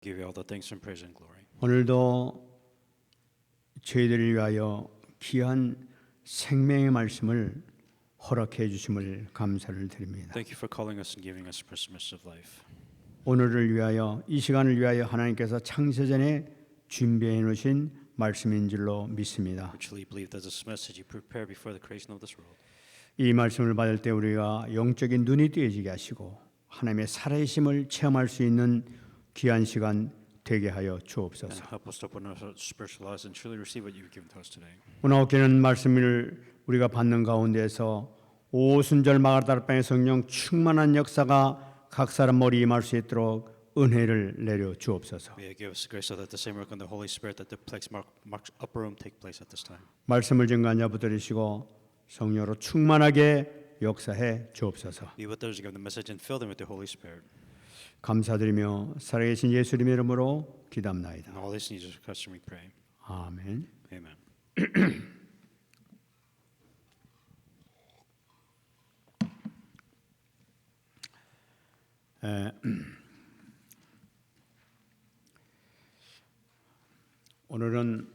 Give you all the thanks and praise and glory. 오늘도 저희들을 위하여 귀한 생명의 말씀을 허락해 주심을 감사를 드립니다. Thank you for calling us and giving us Christmas of life. 오늘을 위하여 이 시간을 위하여 하나님께서 창세전에 준비해 놓으신 말씀인 줄로 믿습니다. We truly believe that this message you prepared before the creation of this world. 이 말씀을 받을 때 우리가 영적인 눈이 뜨여지게 하시고 하나님의 살아계심을 체험할 수 있는 귀한 시간 되게 하여 And 주옵소서. help us to open our spiritual eyes and truly receive what you've given to us today. 오늘 어깨는 말씀을 우리가 받는 가운데서 오순절 마가다락방의 성령 충만한 역사가 각 사람 머리에 임할 수 있도록 은혜를 내려 주옵소서. May you give us grace so that the same work in the Holy Spirit that took place Mark's upper room take place at this time. 말씀을 증거한 자 붙들으시고 성령으로 충만하게 역사해 주옵소서. Be with those who give the message and fill them with the Holy Spirit. 감사드리며 살아계신 예수님의 이름으로 기도합나이다. And all this needs is Christ we pray. 아멘. Amen. 오늘은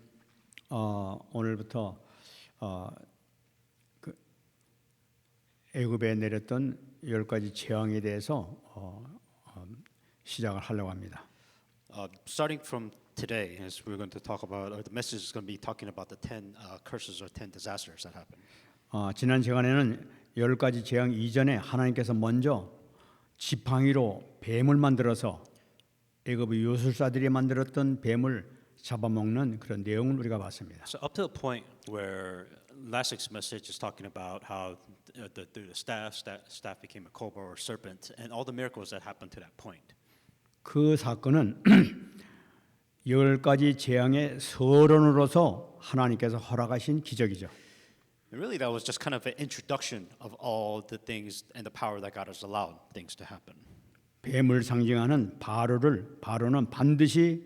오늘부터 애굽에 내렸던 10가지 재앙에 대해서 시작을 하려고 합니다. Starting from today, as we're going to talk about, or the message is going to be talking about the 10 curses or 10 disasters that happened. 지난 시간에는 10가지 재앙 이전에 하나님께서 먼저 지팡이로 뱀을 만들어서 애굽의 요술사들이 만들었던 뱀을 잡아먹는 그런 내용을 우리가 봤습니다. So up to the point where last week's message is talking about how the staff became a cobra or serpent, and all the miracles that happened to that point. 그 사건은 10가지 재앙의 서론으로서 하나님께서 허락하신 기적이죠. And really, that was just kind of an introduction of all the things and the power that God has allowed things to happen. 뱀을 상징하는 바로는 반드시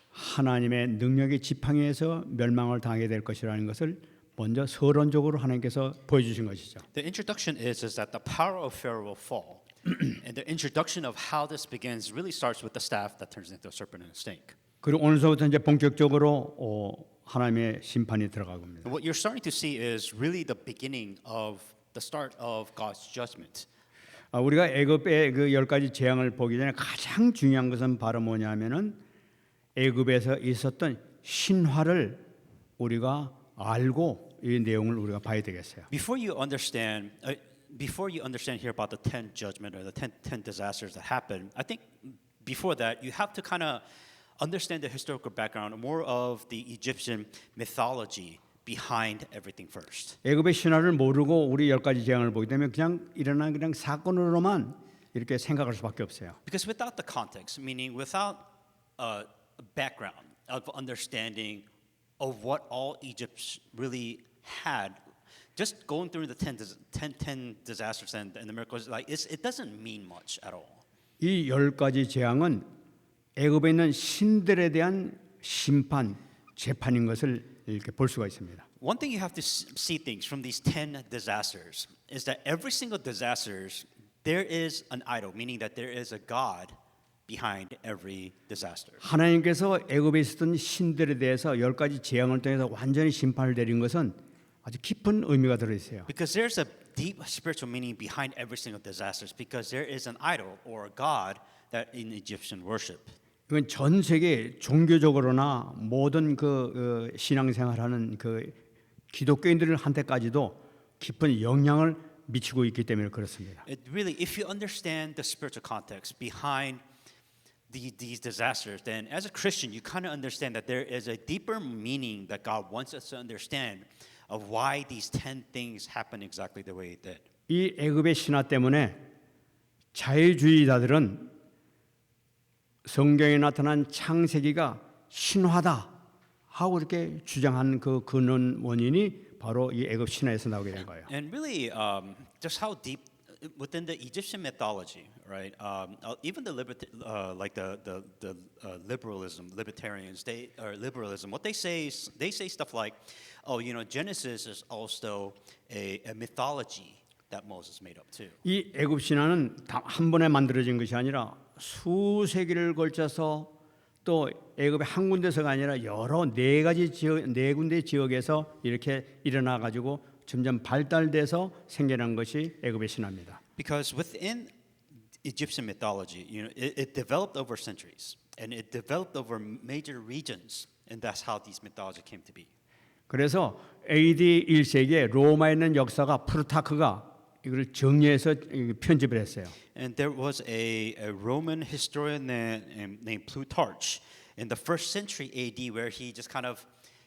하나님의 능력의 지팡이에서 멸망을 당하게 될 것이라는 것을 먼저 서론적으로 하나님께서 보여주신 것이죠. The introduction is that the power of Pharaoh will fall. And the introduction of how this begins really starts with the staff that turns into a serpent and a snake. 그리고 오늘서부터 이제 본격적으로 하나님의 심판이 들어가고 있습니다. And what you're starting to see is really the beginning of the start of God's judgment. 우리가 애굽의 그 10가지 재앙을 보기 전에 가장 중요한 것은 바로 뭐냐면은 애굽에서 있었던 신화를 우리가 알고 이 내용을 우리가 봐야 되겠어요. Before you understand here about the 10 judgment or the 10 disasters that happened, I think before that you have to kind of understand the historical background, more of the Egyptian mythology behind everything first. 애굽의 신화를 모르고 우리 10가지 재앙을 보게 되면 그냥 일어난 그냥 사건으로만 이렇게 생각할 수밖에 없어요. Because without the context, meaning without a background of understanding of what all Egypt really had, just going through the 10 disasters and the miracles, it doesn't mean much at all. 이 10가지 재앙은 애굽에 있는 신들에 대한 심판, 재판인 것을 이렇게 볼 수가 있습니다. One thing you have to see things from these 10 disasters is that every single disasters there is an idol, meaning that there is a God behind every disaster. 하나님께서 애굽에 있었던 신들에 대해서 10가지 재앙을 통해서 완전히 심판을 내린 것은 아주 깊은 의미가 들어 있어요. Because there's a deep spiritual meaning behind every single disasters because there is an idol or a God that in Egyptian worship. 이건 전 세계 종교적으로나 모든 그 신앙생활하는 그 기독교인들한테까지도 깊은 영향을 미치고 있기 때문에 그렇습니다. It really, if you understand the spiritual context behind these disasters, then as a Christian, you kind of understand that there is a deeper meaning that God wants us to understand of why these 10 things happen exactly the way it did. 이 애굽의 신화 때문에 자유주의자들은 성경에 나타난 창세기가 신화다 하고 이렇게 주장한 그 근원 원인이 바로 이 애굽 신화에서 나오게 된 거예요. And really, just how deep within the Egyptian mythology, right? Even the libertarians, liberalism. What they say stuff like, oh, Genesis is also a mythology that Moses made up too. 이 애굽 신화는 한 번에 만들어진 것이 아니라 수세기를 걸쳐서 또 애굽의 한 군데서가 아니라 여러 네 가지 지역, 네 군데 지역에서 이렇게 일어나 가지고 점점 발달돼서 생겨난 것이 애굽의 신화입니다. Because within Egyptian mythology, it developed over centuries, and it developed over major regions, and that's how these mythology came to be. 그래서 AD 1세기에 로마에 있는 역사가 프루타크가 이걸 정리해서 편집을 했어요. And there was a Roman historian named Plutarch in the first century AD, where he just kind of,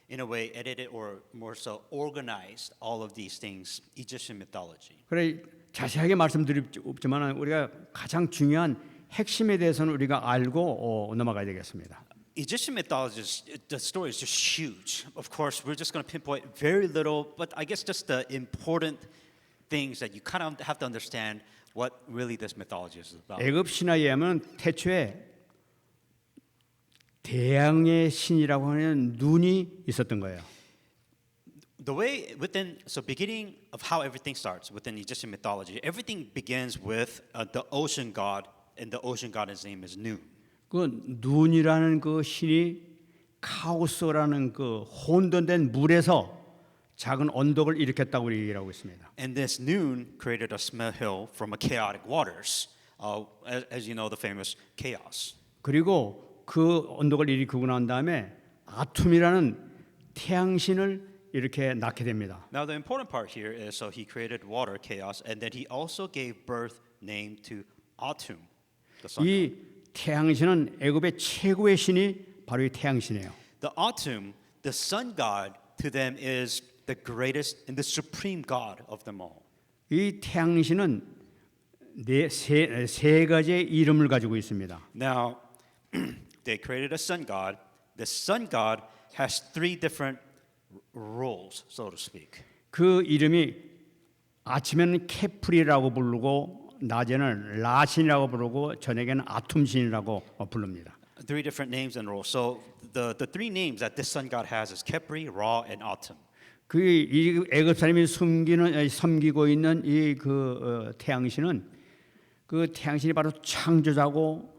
in a way, edited or more so organized all of these things, Egyptian mythology. 그래 자세하게 말씀드릴 없지만 우리가 가장 중요한 핵심에 대해서는 우리가 알고 넘어가야 되겠습니다. Egyptian mythology, the story is just huge. Of course, we're just going to pinpoint very little, but I guess just the important things that you kind of have to understand what really this mythology is about. 애굽 신화에 의하면 태초에 태양의 신이라고 하는 눈이 있었던 거예요. The way beginning of how everything starts within Egyptian mythology, everything begins with the ocean god, and the ocean god's name is Nu. 그 눈이라는 그 신이 카오스라는 그 혼돈된 물에서 작은 언덕을 일으켰다고 얘기를 하고 있습니다. And this Noon created a small hill from a chaotic waters, as you know, the famous chaos. 그리고 그 언덕을 일으키고 난 다음에 아툼이라는 태양신을 이렇게 낳게 됩니다. Now the important part here is so he created water chaos, and then he also gave birth name to Atum, the sun. 이 태양신은 애굽의 최고의 신이 바로 이 태양신이에요. The Atum, the sun god, to them is the greatest and the supreme god of them all. 이 태양신은 세 가지의 이름을 가지고 있습니다. Now, they created a sun god. The sun god has three different roles, so to speak. 그 이름이 아침에는 케프리라고 부르고 낮에는 라신이라고 부르고 저녁에는 아툼신이라고 부릅니다. Three different names and roles. So the three names that this sun god has is Kepri, Ra, and Atum. 그 애굽 사람이 섬기고 있는 이 태양신은 그 태양신이 바로 창조자고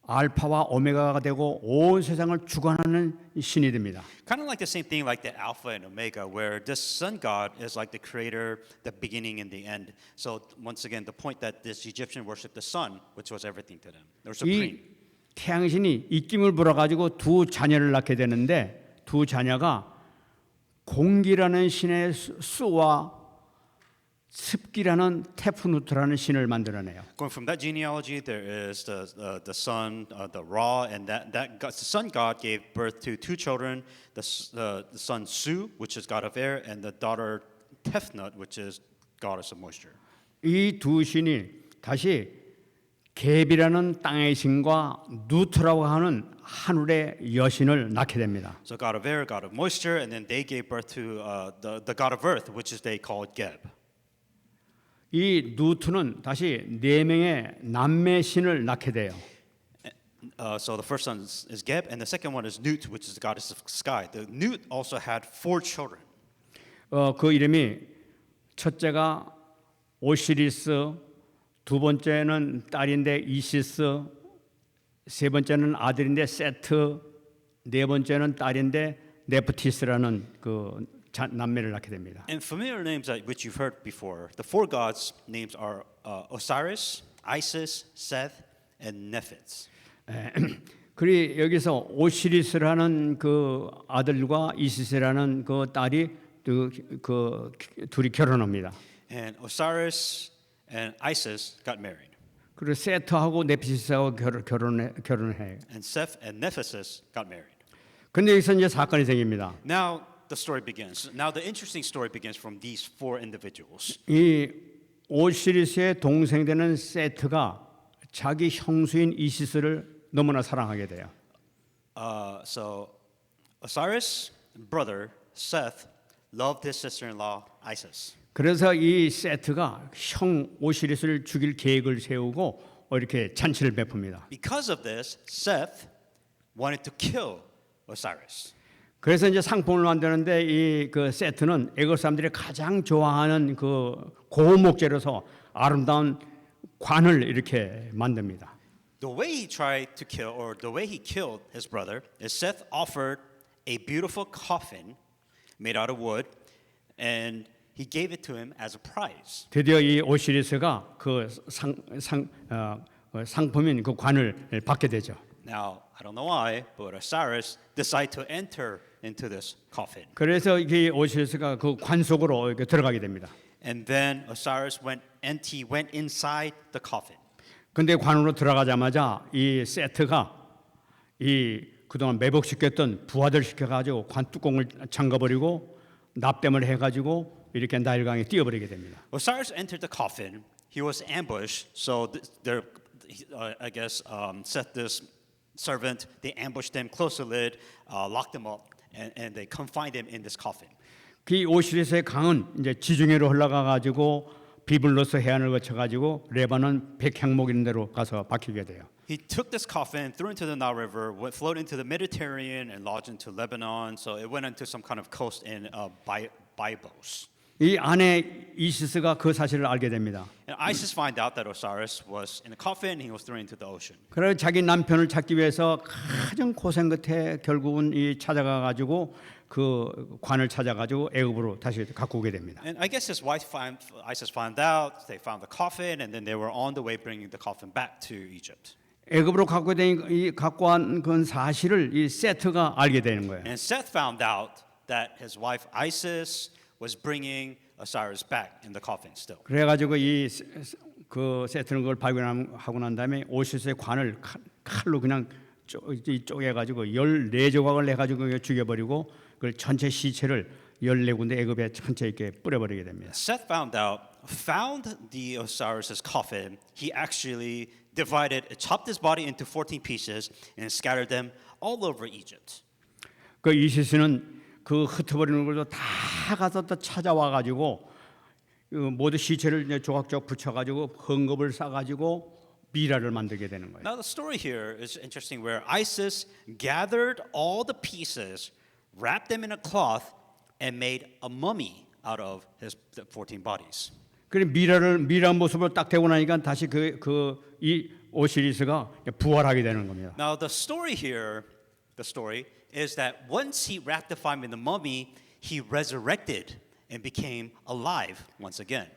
알파와 오메가가 되고 온 세상을 주관하는 신이 됩니다. Kind of like the same thing like the Alpha and Omega, where this sun god is like the creator, the beginning and the end. So once again, the point that this Egyptian worshiped the sun, which was everything to them. They were supreme. 이 태양신이 입김을 불어가지고 두 자녀를 낳게 되는데 두 자녀가 공기라는 신의 수와 습기라는 테프누트라는 신을 만들어내요. Going from that genealogy, there is the sun, the Ra, and the sun god gave birth to two children: the son Su, which is god of air, and the daughter Tefnut, which is goddess of moisture. 이 두 신이 다시 갭이라는 땅의 신과 누트라고 하는 하늘의 여신을 낳게 됩니다. So god of air, god of moisture, and then they gave birth to the god of earth, which is they called Geb. 이 누트는 다시 네 명의 남매 신을 낳게 돼요. So the first son is Geb, and the second one is Nut, which is the goddess of sky. The Nut also had four children. 그 이름이 첫째가 오시리스, 두 번째는 딸인데 이시스, 세 번째는 아들인데 세트, 네 번째는 딸인데 네프티스라는 그 남매를 낳게 됩니다. And familiar names that which you've heard before. The four gods' names are Osiris, Isis, Seth, and Nephthys. 그리 여기서 오시리스라는 그 아들과 이시스라는 그 딸이 그 둘이 결혼합니다. And Osiris and Isis got married. 그리고 세트하고 네피시스하고 결혼해요. And Seth and Nephthys got married. 근데 여기서 이제 사건이 생깁니다. Now the story begins. Now the interesting story begins from these four individuals. 이 오시리스의 동생 되는 세트가 자기 형수인 이시스를 너무나 사랑하게 돼요. So Osiris' brother Seth loved his sister-in-law Isis. 그래서 이 세트가 형 오시리스를 죽일 계획을 세우고 이렇게 잔치를 베풉니다. Because of this, Seth wanted to kill Osiris. 그래서 이제 상품을 만드는데 이 그 세트는 애굽 사람들이 가장 좋아하는 그 고목재로서 아름다운 관을 이렇게 만듭니다. The way he tried to kill, or the way he killed his brother, is Seth offered a beautiful coffin made out of wood, and he gave it to him as a prize. 드디어 이 오시리스가 그 상품인 그 관을 받게 되죠. Now, I don't know why, but Osiris decided to enter into this coffin. 그래서 이 오시리스가 그 관 속으로 이렇게 들어가게 됩니다. And then Osiris went inside the coffin. 근데 관으로 들어가자마자 이 세트가 이 그동안 매복시켰던 부하들 시켜가지고 관 뚜껑을 잠가버리고 납땜을 해가지고 이렇게 나일강에 뛰어버리게 됩니다. Osiris entered the coffin. He was ambushed. So I guess Seth, this servant, they ambushed him, closed the lid, locked him up, and they confined him in this coffin. 그 오시리스의 강은 이제 지중해로 흘러가가지고 비블로스 해안을 거쳐가지고 레바논 백향목 있는 데로 가서 박히게 돼요. He took this coffin, threw it into the Nile River, flowed into the Mediterranean, and lodged into Lebanon. So it went into some kind of coast in Byblos. 이 아내 이시스가 그 사실을 알게 됩니다. And Isis found out that Osiris was in a coffin. He was thrown into the ocean. 그래서 자기 남편을 찾기 위해서 가장 고생 끝에 결국은 이 찾아가 가지고 그 관을 찾아 가지고 애굽으로 다시 갖고 오게 됩니다. And I guess Isis found out. They found the coffin, and then they were on the way bringing the coffin back to Egypt. 애굽으로 갖고 온 그 사실을 이 세트가 알게 되는 거예요. And Seth found out that his wife Isis was bringing Osiris back in the coffin still. 그래 가지고 이 그 세트는 그걸 발견하고 난 다음에 오시스의 관을 칼로 그냥 쪼개 가지고 14조각을 해 가지고 죽여버리고 그걸 전체 시체를 14군데 애굽에 전체 이렇게 뿌려버리게 됩니다. Seth found the Osiris's coffin. He actually chopped his body into 14 pieces and scattered them all over Egypt. 그 이시스는 그 흩어버리는 걸도 다 가서 또 찾아와 가지고 모두 시체를 이제 조각조각 붙여가지고 헝겊을 싸가지고 미라를 만들게 되는 거예요. Now the story here is interesting, where Isis gathered all the pieces, wrapped them in a cloth, and made a mummy out of his 14 bodies. 그래 미라 모습을 딱 대고 나니까 다시 이 오시리스가 부활하게 되는 겁니다. Now the story is that once he wrapped the fire in the mummy, he resurrected and became alive once again.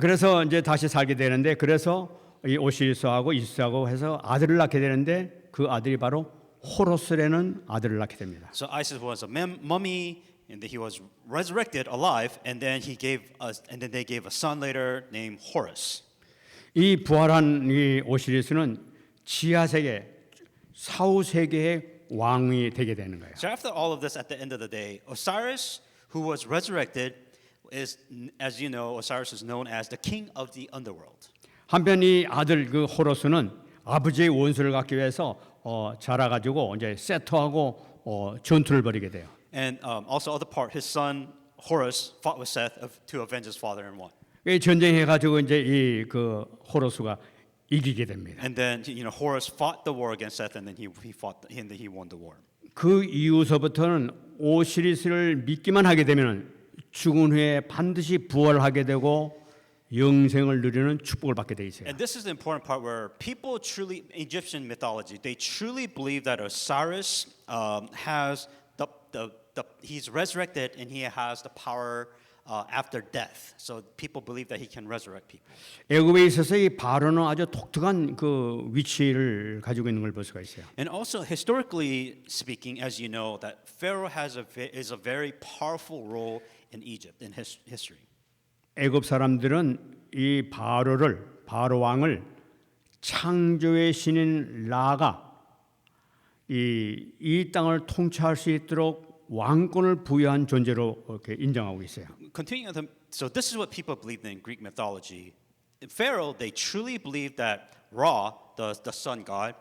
그래서 이제 다시 살게 되는데 그래서 이 오시리스하고 이시스하고 해서 아들을 낳게 되는데 그 아들이 바로 호로스라는 아들을 낳게 됩니다. So Isis was a mummy, and then he was resurrected alive, and then they gave a son later named Horus. 이 부활한 이 오시리스는 지하 세계, 사후 세계의 왕이 되게 되는 거예요. So after all of this, at the end of the day, Osiris, who was resurrected, is, as you know, Osiris is known as the king of the underworld. 한편 이 아들 그 호로스는 아버지의 원수를 갖기 위해서 자라가지고 이제 세트하고 전투를 벌이게 돼요. And also other part, his son Horus fought with Seth to avenge his father and won. 이 전쟁해가지고 이제 이 그 호로스가 이기게 됩니다. And then Horus fought the war against Seth, and then he won the war. 그 이후서부터는 오시리스를 믿기만 하게 되면 죽은 후에 반드시 부활하게 되고 영생을 누리는 축복을 받게 돼 있어요. And this is the important part, where people truly, Egyptian mythology, they truly believe that Osiris has he's resurrected, and he has the power after death. So people believe that he can resurrect people. 애굽에 있어서 이 바로는 아주 독특한 그 위치를 가지고 있는 걸 볼 수가 있어요. And also historically speaking, as you know, that Pharaoh is a very powerful role in Egypt in history. 애굽 사람들은 이 바로 왕을 창조의 신인 라가 이 땅을 통치할 수 있도록 왕권을 부여한 존재로 이렇게 인정하고 있어요. So this is what people believed in Greek mythology. In Pharaoh, they truly believed that Ra, the sun god,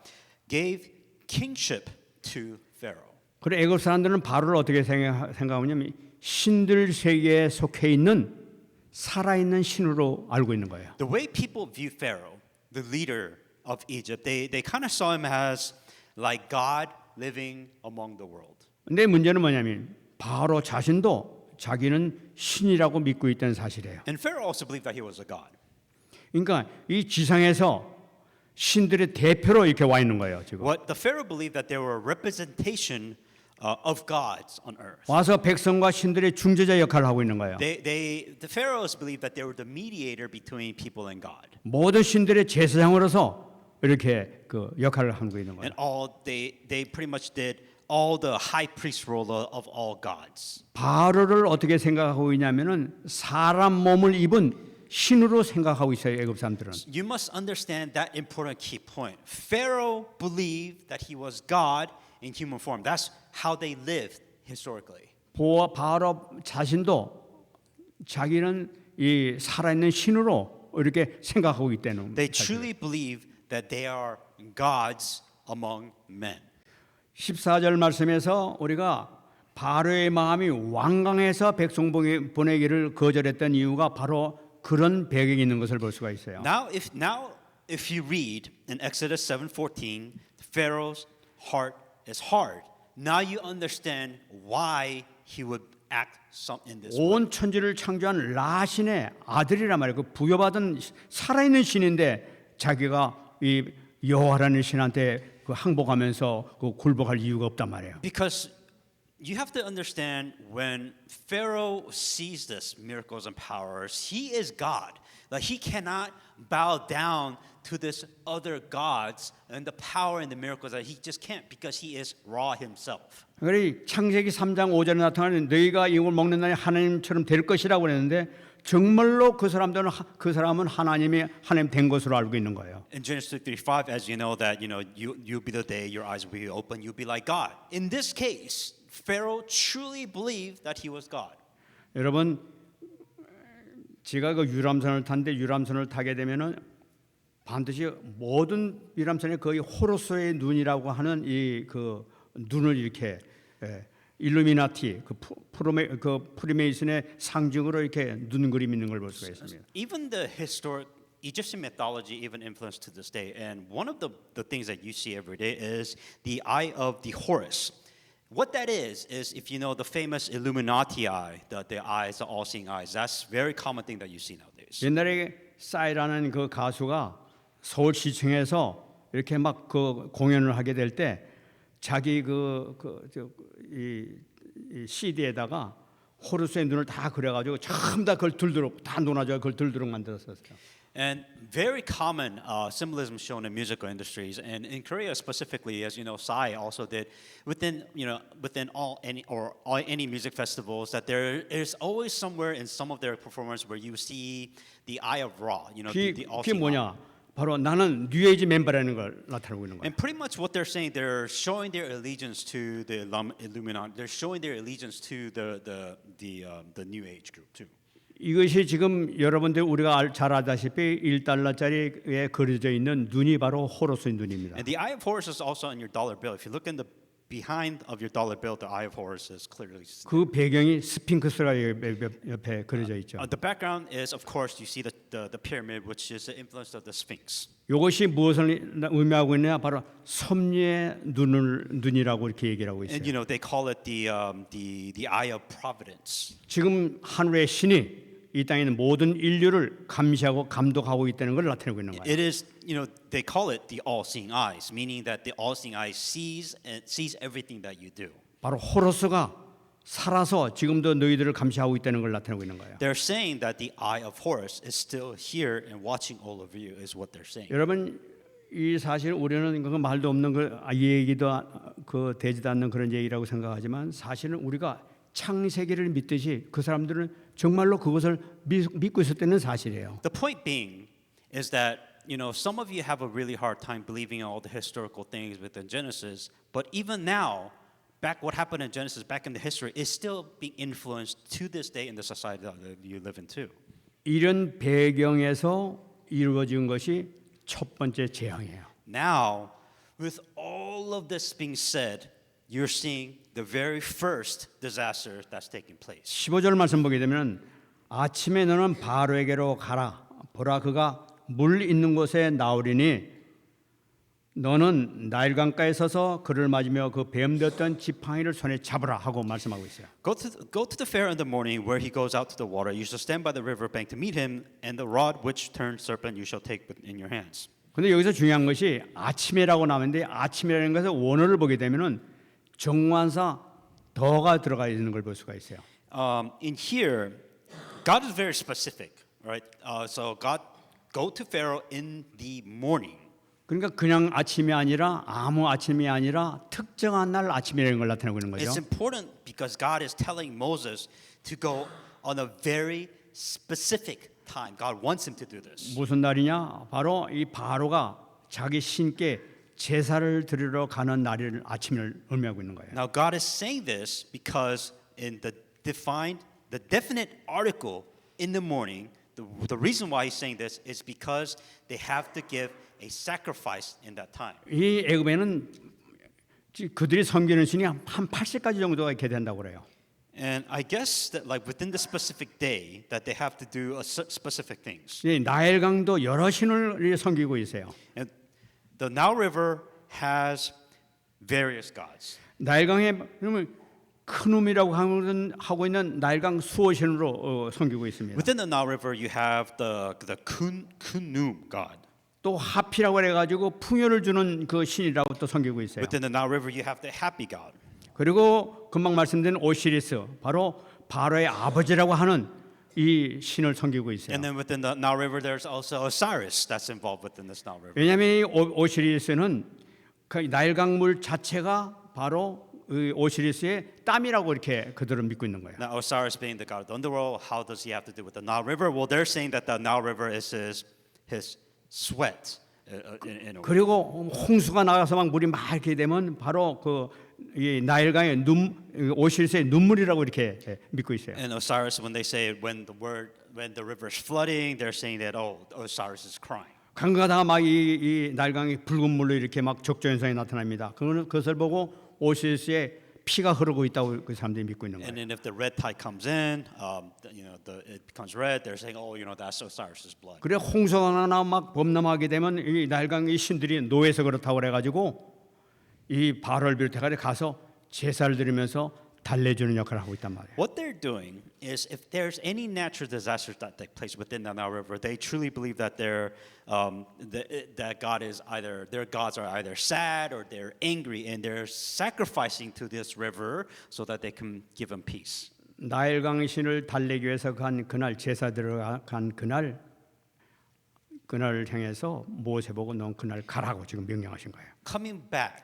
gave kingship to Pharaoh. 그래 애굽 사람들은 바로를 어떻게 생각하냐면 신들 세계에 속해 있는 살아있는 신으로 알고 있는 거예요. The way people view Pharaoh, the leader of Egypt, they kind of saw him as like God living among the world. 근데 문제는 뭐냐면 바로 자신도 자기는 신이라고 믿고 있다는 사실이에요. And Pharaoh also believed that he was a god. 그러니까 이 지상에서 신들의 대표로 이렇게 와 있는 거예요. 지금 What the Pharaoh believed that they were a representation of gods on earth. 와서 백성과 신들의 중재자 역할을 하고 있는 거예요. The pharaohs believed that they were the mediator between people and God, 모든 신들의 제사장으로서 이렇게 그 역할을 하고 있는 거예요. and they pretty much did all the high priest role of all gods. 바로를 어떻게 생각하고 있냐면은 사람 몸을 입은 신으로 생각하고 있어요. 애굽 사람들은. You must understand that important key point. Pharaoh believed that he was God in human form. That's how they lived historically. 바로 자신도 자기는 이 살아있는 신으로 이렇게 생각하고 있다는 They 사실이에요. truly believe that they are gods among men. 14절 말씀에서 우리가 바로의 마음이 완강해서 백성 보내기를 거절했던 이유가 바로 그런 배경이 있는 것을 볼 수가 있어요. Now if you read in Exodus 7:14, Pharaoh's heart is hard. Now you understand why he would act in this way. 온 천지를 창조한 라신의 아들이란 말이에요. 그 부여받은 살아있는 신인데 자기가 이 여호와라는 신한테 그 항복하면서 그 굴복할 이유가 없단 말이에요. Because you have to understand when Pharaoh sees this miracles and powers, he is God. Like he cannot bow down to this other gods and the power and the miracles that he just can't because he is Ra himself. 그래 창세기 3장 5절에 나타나는 너희가 이걸 먹는 날에 하나님처럼 될 것이라고 그랬는데 정말로 그 사람은 하나님이 하나님 된 것으로 알고 있는 거예요. In Genesis 3:5, as you know that you'll be the day your eyes will be open, you'll be like God. In this case, Pharaoh truly believed that he was God. 여러분 제가 그 유람선을 탔는데 유람선을 타게 되면은 반드시 모든 유람선에 거의 호로스의 눈이라고 하는 이 그 눈을 이렇게 일루미나티 그 프리메이슨의 상징으로 이렇게 눈 그림 있는 걸 볼 수가 있습니다. Even the historic Egyptian mythology even influenced to this day. And one of the things that you see every day is the eye of the Horus. What that is if you know the famous Illuminati eye, the eyes, the all-seeing eyes. That's a very common thing that you see nowadays. 옛날에 싸이라는 그 가수가 서울시청에서 이렇게 막 그 공연을 하게 될 때 자기 이 CD에다가 호루스의 눈을 다 그려가지고 전부 다 그걸 들도록 다 논아줘 그걸 들도록 만들었었어요. And very common symbolism shown in musical industries, and in Korea specifically, as you know, Psy also did within any music festivals that there is always somewhere in some of their performance where you see the eye of Ra, the all. 그게 뭐냐? 바로 나는 뉴에이지 멤버라는 걸 나타내고 있는 거예요. And pretty much what they're saying, they're showing their allegiance to the Illuminati. They're showing their allegiance to the New Age group too. 이것이 지금 여러분들 우리가 잘 알다시피 1달러짜리에 그려져 있는 눈이 바로 호루스의 눈입니다. And the eye of Horus is also on your dollar bill. If you look in the behind of your dollar bill, the eye of Horus is clearly. 그 배경이 스핑크스가 옆에 그려져 있죠. The background is, of course, you see the pyramid, which is the influence of the Sphinx. 이것이 무엇을 의미하고 있느냐? 바로 섭리의 눈이라고 이렇게 얘기를 하고 있어요. And they call it the eye of providence. 지금 하늘의 신이 이 땅에 있는 모든 인류를 감시하고 감독하고 있다는 걸 나타내고 있는 거예요. It is, they call it the all-seeing eyes, meaning that the all-seeing eye sees everything that you do. 바로 호루스가 살아서 지금도 너희들을 감시하고 있다는 걸 나타내고 있는 거예요. They're saying that the eye of Horus is still here and watching all of you, is what they're saying. 여러분 이 사실 우리는 그 말도 없는 그 얘기도 그 되지도 않는 그런 얘기라고 생각하지만 사실은 우리가 창세기를 믿듯이 그 사람들은 정말로 그것을 믿고 있었다는 사실이에요. The point being is that some of you have a really hard time believing in all the historical things within Genesis, but even now, what happened in Genesis back in the history is still being influenced to this day in the society that you live in too. 이런 배경에서 이루어진 것이 첫 번째 재앙이에요. Now, with all of this being said, you're seeing the very first disaster that's taking place. 15절 말씀 보게 되면 아침에 너는 바로에게로 가라. 보라 그가 물 있는 곳에 나오리니 너는 나일강가에 서서 그를 맞으며 그 뱀되었던 지팡이를 손에 잡으라 하고 말씀하고 있어요. Go to the fair in the morning where he goes out to the water. You shall stand by the river bank to meet him, and the rod which turned serpent you shall take in your hands. 근데 여기서 중요한 것이 아침에라고 나오는데 아침이라는 것의 원어를 보게 되면은 정관사 더가 들어가 있는 걸 볼 수가 있어요. In here, God is very specific, right? So God go to Pharaoh in the morning. 그러니까 그냥 아침이 아니라 아무 아침이 아니라 특정한 날 아침이라는 걸 나타내고 있는 거죠. It's important because God is telling Moses to go on a very specific time. God wants him to do this. 무슨 날이냐? 바로 이 바로가 자기 신께 제사를 드리러 가는 날을 아침을 의미하고 있는 거예요. Now God is saying this because in the definite article in the morning, the reason why he's saying this is because they have to give a sacrifice in that time. 이 애굽에는 그들이 섬기는 신이 한 80가지 정도가 이렇게 된다고 그래요. And I guess that like within the specific day that they have to do specific things. 이 나일강도 여러 신을 섬기고 있어요. And the Nile River has various gods. 나일강에 그러면 큰 움이라고 하고 있는 나일강 수호신으로 섬기고 있습니다. Within the Nile River, you have the Kunum god. 또 하피라고 해가지고 풍요를 주는 그 신이라고 또 섬기고 있어요. Within the Nile River, you have the Happy god. 그리고 금방 말씀드린 오시리스, 바로 바로의 아버지라고 하는 이 신을 섬기고 있어요. And then within the Nile River, there's also Osiris that's involved within this Nile River. 왜냐하면 이 오시리스는 그 나일강 물 자체가 바로 이 오시리스의 땀이라고 이렇게 그들은 믿고 있는 거예요. Now, Osiris being the god of the underworld, how does he have to do with the Nile River? Well, they're saying that the Nile River is his sweat. In a way. 그리고 홍수가 나가서 막 물이 막 이렇게 되면 바로 그 이 나일강의 오시리스의 눈물이라고 이렇게 믿고 있어요. And Osiris, when they say when the river is flooding, they're saying that Osiris is crying. 강가다가 막 이 나일강이 붉은 물로 이렇게 막 적조 현상이 나타납니다. 그것을 보고 오시리스의 피가 흐르고 있다고 그 사람들이 믿고 있는 And 거예요. then if the red tide comes in, it becomes red. They're saying, that's Osiris's blood. 그래 홍수가 나나 막 범람하게 되면 이 나일강의 신들이 노예서 그렇다고 그래가지고 이 바로를 비롯해가지고 가서 제사를 드리면서 달래주는 역할을 하고 있단 말이에요. What they're doing is if there's any natural disasters that take place within the Nile River, they truly believe that that God is either their gods are either sad or they're angry, and they're sacrificing to this river so that they can give them peace. 나일강 신을 달래기 위해서 간 그날 제사 들어간 그날을 향해서 모세 보고 넌 그날 가라고 지금 명령하신 거예요. Coming back,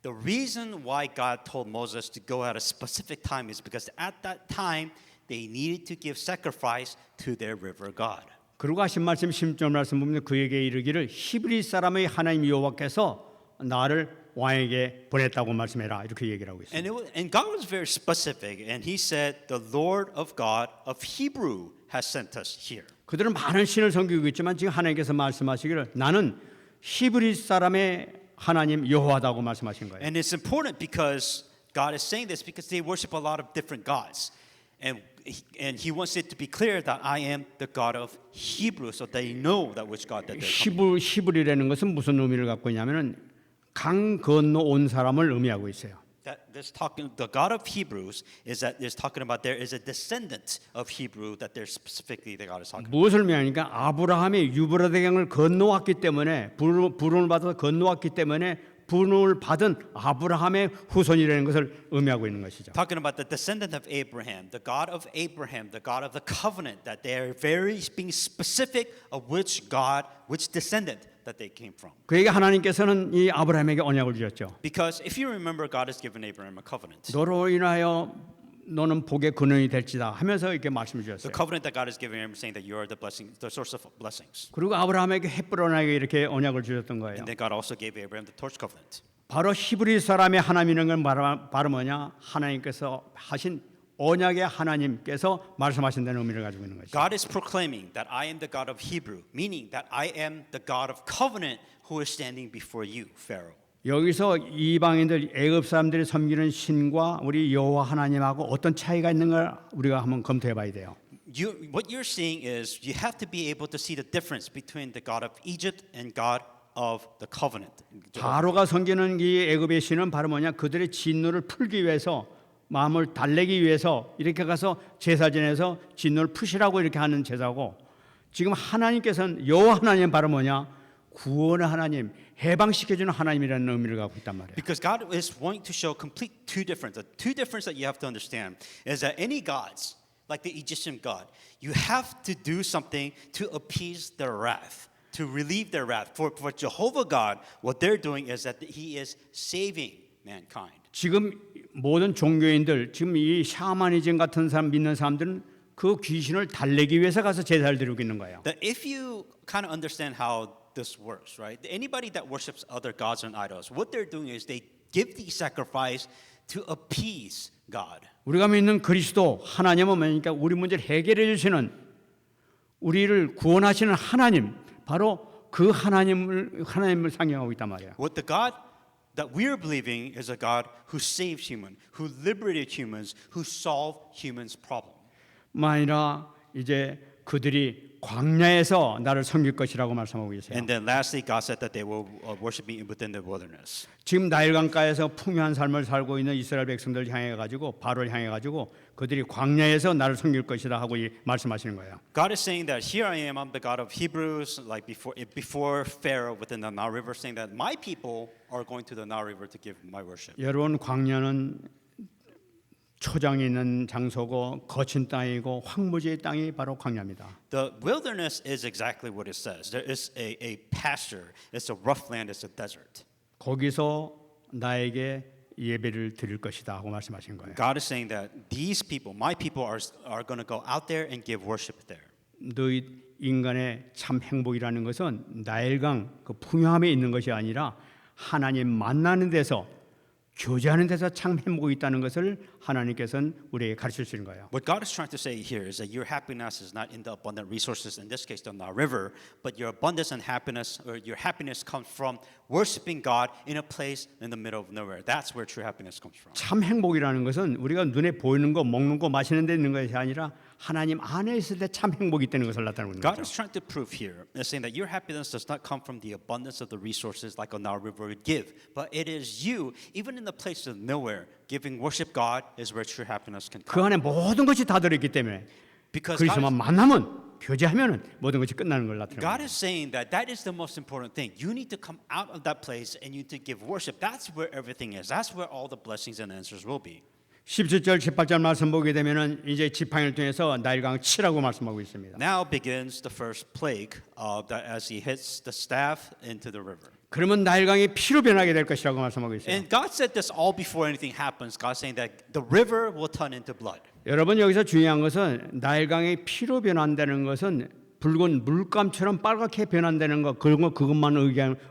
the reason why God told Moses to go at a specific time is because at that time they needed to give sacrifice to their river god. 그리고 하신 말씀 10절 말씀 보면 그에게 이르기를 히브리 사람의 하나님 여호와께서 나를 왕에게 보냈다고 말씀해라 이렇게 얘기를 하고 있어요. And God was very specific, and He said, "The Lord of God of Hebrew has sent us here." 그들은 많은 신을 섬기고 있지만 지금 하나님께서 말씀하시기를 나는 히브리 사람의 하나님 여호와다고 말씀하신 거예요. And it's important because God is saying this because they worship a lot of different gods, and He wants it to be clear that I am the God of Hebrew, so they know that which God that they're coming. 히브리라는 것은 무슨 의미를 갖고 있냐면은 강 건너 온 사람을 의미하고 있어요. The God of Hebrews is talking about there is a descendant of Hebrew that they're specifically the God is talking about. 무엇을 의미하니까 아브라함이 유브라데강을 건너왔기 때문에 부름을 받아서 건너왔기 때문에 부름을 받은 아브라함의 후손이라는 것을 의미하고 있는 것이죠. Talking about the descendant of Abraham, the God of Abraham, the God of the covenant, that they are very being specific of which God, which descendant that they came from. 그에게 하나님께서는 이 아브라함에게 언약을 주셨죠. Because if you remember, God has given Abraham a covenant. 너로 인하여 너는 복의 근원이 될지다 하면서 이렇게 말씀을 The 주셨어요. covenant that God has given him, saying that you are the blessing, the source of blessings. 그리고 아브라함에게 햇불어나게 이렇게 언약을 주셨던 거예요. And then God also gave Abraham the torch covenant. 바로 히브리 사람의 하나님이라는 건 바로 뭐냐? 하나님께서 하신 언약의 하나님께서 말씀하신다는 의미를 가지고 있는 것이죠. God is proclaiming that I am the God of Hebrew, meaning that I am the God of covenant who is standing before you, Pharaoh. 여기서 이방인들 애굽 사람들이 섬기는 신과 우리 여호와 하나님하고 어떤 차이가 있는 걸 우리가 한번 검토해 봐야 돼요. What you're seeing is you have to be able to see the difference between the God of Egypt and God of the covenant. 바로가 섬기는 이 애굽의 신은 바로 뭐냐? 그들의 진노를 풀기 위해서 마음을 달래기 위해서 이렇게 가서 제사 지내서 진노를 푸시라고 이렇게 하는 제사고 지금 하나님께서는 여호와 하나님 바로 뭐냐? 구원의 하나님, 해방시켜주는 하나님이라는 의미를 갖고 있단 말이에요. Because God is wanting to show complete two difference. The two difference that you have to understand is that any gods, like the Egyptian god, you have to do something to appease their wrath, to relieve their wrath. For Jehovah God, what they're doing is that He is saving mankind. 지금 모든 종교인들, 지금 이 샤머니즘 같은 사람 믿는 사람들은 그 귀신을 달래기 위해서 가서 제사를 드리고 있는 거예요. That if you kind of understand how this works, right? Anybody that worships other gods and idols, what they're doing is they give the sacrifice to appease God. 우리가 믿는 그리스도 하나님은 뭐니까 우리 문제를 해결해 주시는, 우리를 구원하시는 하나님, 바로 그 하나님을 상징하고 있단 말이에요. What the God that we're believing is a God who saves human, who liberated humans, who solved humans' problem. 아니라 이제 그들이 광야에서 나를 섬길 것이라고 말씀하고 계세요. And then lastly, God said that they will worship me within the wilderness. 지금 나일강가에서 풍요한 삶을 살고 있는 이스라엘 백성들 향해 가지고 바로를 향해 가지고 그들이 광야에서 나를 섬길 것이다 하고 말씀하시는 거예요. God is saying that here I am, I'm the God of Hebrews, like before Pharaoh within the Nile River, saying that my people are going to the Nile River to give my worship. 여러분, 광야는 초장이 있는 장소고 거친 땅이고 황무지의 땅이 바로 광야입니다. The wilderness is exactly what it says. There is a pasture. It's a rough land. It's a desert. 거기서 나에게 예배를 드릴 것이다 하고 말씀하신 거예요. God is saying that these people, my people, are going to go out there and give worship there. 너희 인간의 참 행복이라는 것은 나일강 그 풍요함에 있는 것이 아니라 하나님 만나는 데서 교제하는 데서 참 행복이 있다는 것을 하나님께서는 우리에게 가르쳐 주시는 거예요. What God is trying to say here is that your happiness is not in the abundant resources, in this case the Nile River, but your abundance and happiness, or your happiness comes from worshiping God in a place in the middle of nowhere. That's where true happiness comes from. 참 행복이라는 것은 우리가 눈에 보이는 거, 먹는 거, 마시는 데 있는 것이 아니라 하나님 안에 있을 때 참 행복이 있다는 것을 나타내는 God 거죠. is trying to prove here, is saying that your happiness does not come from the abundance of the resources like a Nile River would give, but it is you, even in the place of nowhere, giving worship God is where true happiness can 그 come. 안에 모든 것이 다 들어있기 때문에 Because 그리스도만 만나면, 교제하면은 모든 것이 끝나는 걸 나타내는 God 거예요. is saying that that is the most important thing. You need to come out of that place and you need to give worship. That's where everything is. That's where all the blessings and answers will be. 17절, 18절 말씀 보게 되면은 이제 지팡이를 통해서 나일강 치라고 말씀하고 있습니다. Now begins the first plague that as he hits the staff into the river. 그러면 나일강이 피로 변하게 될 것이라고 말씀하고 있어요. And God said this all before anything happens. God's saying that the river will turn into blood. 여러분, 여기서 중요한 것은 나일강이 피로 변한다는 것은 붉은 물감처럼 빨갛게 변한다는 것, 그것만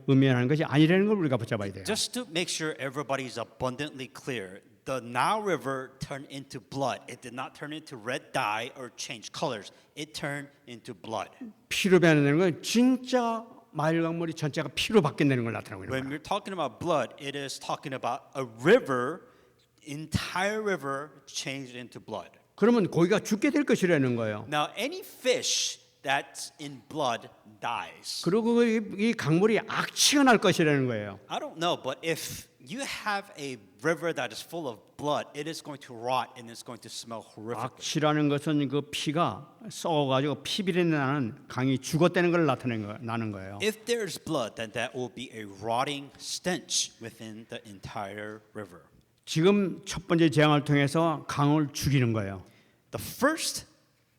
의미하는 것이 아니라는 걸 우리가 붙잡아야 돼요. Just to make sure everybody's abundantly clear, the Nile River turned into blood. It did not turn into red dye or change colors. It turned into blood. 피로 변한다는 건 진짜 나일강물이 전체가 피로 바뀐다는 걸 나타내고 있는 When 거예요. we're talking about blood, it is talking about a river, entire river changed into blood. 그러면 고기가 죽게 될 것이라는 거예요. Now, any fish that's in blood dies. 그리고 이 강물이 악취가 날 것이라는 거예요. I don't know, but if you have a river that is full of blood, it is going to rot and it's going to smell horrifically. 악취라는 것은 그 피가 썩어가지고 피비린내 나는 강이 죽었다는 걸 나는 거예요. If there's blood, then that will be a rotting stench within the entire river. 지금 첫 번째 재앙을 통해서 강을 죽이는 거예요. The first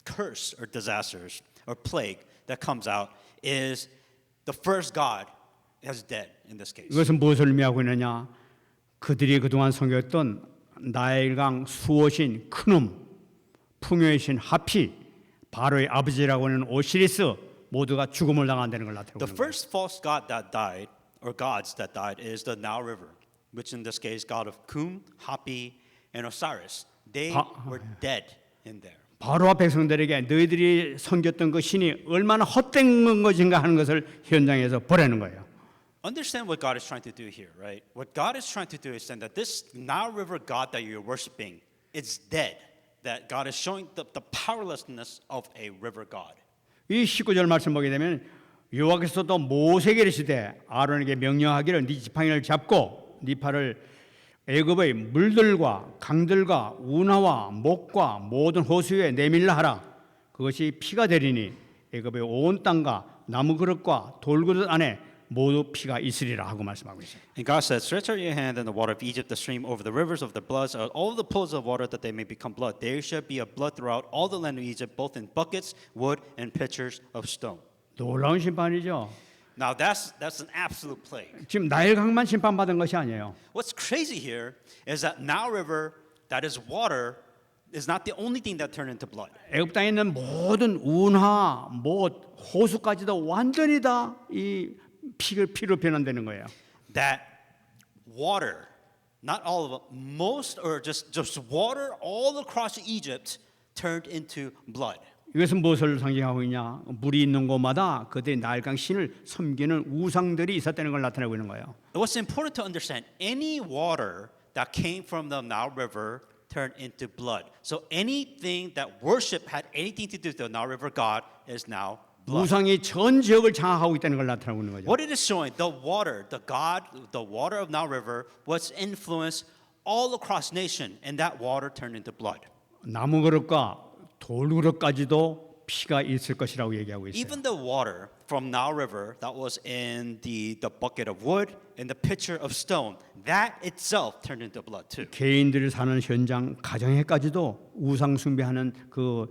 curse or disasters or plague that comes out is the first god is dead in this case. 이것은 무엇을 의미하고 있느냐? 그들이 그동안 섬겼던 나일강 수호신 크눔, 풍요의 신 하피, 바로의 아버지라고 하는 오시리스 모두가 죽음을 당한다는 걸 나타내고 The 있는 거예요. first false god that died, or gods that died, is the Nile River, which in this case, god of Kum, Hapi, and Osiris. They were dead in there. 바로와 백성들에게 너희들이 섬겼던 그 신이 얼마나 헛된 것인가 하는 것을 현장에서 보라는 거예요. Understand what God is trying to do here, right? What God is trying to do is saying that this Nile River God that you're worshiping is dead. That God is showing the powerlessness of a river God. 이 19절 말씀 보게 되면 여호와께서도 모세에게 이르시되 아론에게 명령하기를 네 지팡이를 잡고 네 팔을 애굽의 물들과 강들과 운하와 목과 모든 호수에 내밀라 하라. 그것이 피가 되리니 애굽의 온 땅과 나무 그릇과 돌그릇 안에 모두 피가 있으리라 하고 말씀하고 있어요. And God said, stretch out your hand in the water of Egypt, the stream over the rivers of the blood, all the pools of water that they may become blood. There shall be a blood throughout all the land of Egypt, both in buckets, wood, and pitchers of stone. 놀라운 심판이죠. Now that's an absolute plague. 지금 나일강만 심판받은 것이 아니에요. What's crazy here is that Nile River, that is water, is not the only thing that turned into blood. 애굽 땅에 있는 모든 운하, 호수까지도 완전히 다 이 피로 변환되는 거예요. That water, not all of it, most or just water all across Egypt turned into blood. 이것은 무엇을 상징하고 있냐? 물이 있는 곳마다 그들이 나일강 신을 섬기는 우상들이 있었다는 걸 나타내고 있는 거예요. What's important to understand, any water that came from the Nile River turned into blood. So anything that worship had anything to do with the Nile River God is now blood. 우상이 전 지역을 장악하고 있다는 걸 나타내고 있는 거죠. What it is showing, the water, the water of Nile River was influenced all across nation, and that water turned into blood. 나무 그릇과 돌 그릇까지도 피가 있을 것이라고 얘기하고 있어요. Even the water from Nile River that was in the bucket of wood and the pitcher of stone, that itself turned into blood too. 개인들이 사는 현장, 가정에까지도 우상 숭배하는 그